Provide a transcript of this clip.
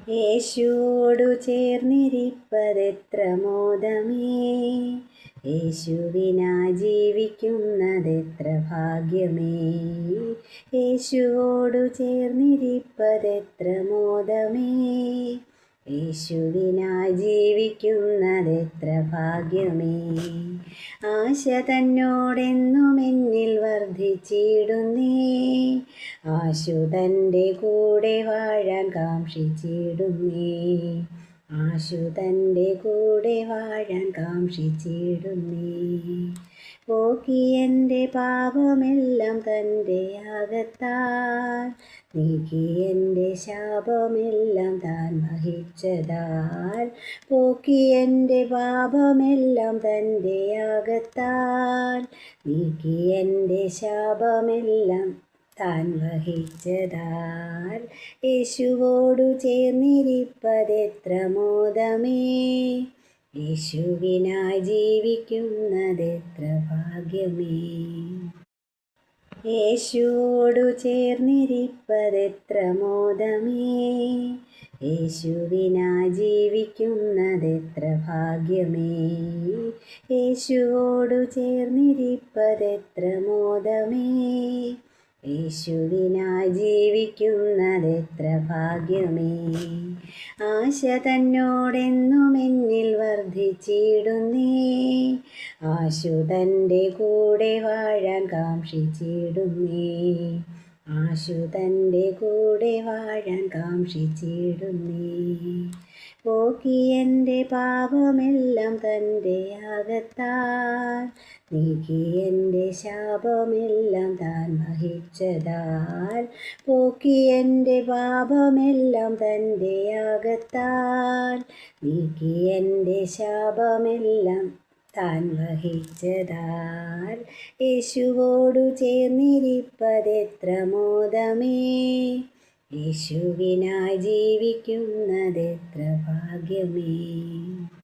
യേശുവോടു ചേർന്നിരിപ്പതെത്ര മോദമേ, യേശുവിനായി ജീവിക്കുന്നതെത്ര ഭാഗ്യമേ. യേശുവോടു ചേർന്നിരിപ്പതെത്ര മോദമേ, യേശുവിനായി ജീവിക്കുന്നതെത്ര ഭാഗ്യമേ. ആശ തന്നോടെന്നും എന്നിൽ വർദ്ധിച്ചിടുന്നേ, ആശു തൻ്റെ കൂടെ വാഴാൻ കാംക്ഷിച്ചിടുന്നേ, ആശു തൻ്റെ കൂടെ വാഴാൻ കാംക്ഷിച്ചിടുന്നേ. പോക്കി എൻ്റെ പാപമെല്ലാം തൻ്റെ യാഗത്താൽ, നീക്കി എൻ്റെ ശാപമെല്ലാം താൻ വഹിച്ചതാൽ. പോക്കി എൻ്റെ പാപമെല്ലാം തൻ്റെ യാഗത്താൽ, നീക്കി എൻ്റെ ശാപമെല്ലാം താൻ വഹിച്ചതാൽ. യേശുവോടു ചേർന്നിരിപ്പതെത്ര മോദമേ, യേശുവിനായി ജീവിക്കുന്നതെത്ര ഭാഗ്യമേ. യേശുവോടു ചേർന്നിരിപ്പതെത്ര മോദമേ, യേശുവിനായി ജീവിക്കുന്നതെത്ര ഭാഗ്യമേ. യേശുവോടു ചേർന്നിരിപ്പതെത്ര മോദമേ, യേശുവിനായി ജീവിക്കുന്നതെത്ര ഭാഗ്യമേ. ആശ തന്നോടെന്നും എന്നിൽ വർദ്ധിച്ചിടുന്നേ, ആശു തൻ്റെ കൂടെ വാഴാൻ കാംക്ഷിച്ചിടുന്നേ, ആശു തൻ്റെ കൂടെ വാഴാൻ കാംക്ഷിച്ചിടുന്നേ. പോക്കി എൻ്റെ പാപമെല്ലാം തൻ്റെ യാഗത്താൽ, നീക്കി എൻ്റെ ശാപമെല്ലാം താൻ വഹിച്ചതാൽ. പോക്കി എൻ്റെ പാപമെല്ലാം തൻ്റെ യാഗത്താൽ, നീക്കി എൻ്റെ ശാപമെല്ലാം താൻ വഹിച്ചതാൽ. യേശുവോടു ചേർന്നിരിപ്പതെത്ര മോദമേ, യേശുവിനായി ജീവിക്കുന്നതെത്ര ഭാഗ്യമേ.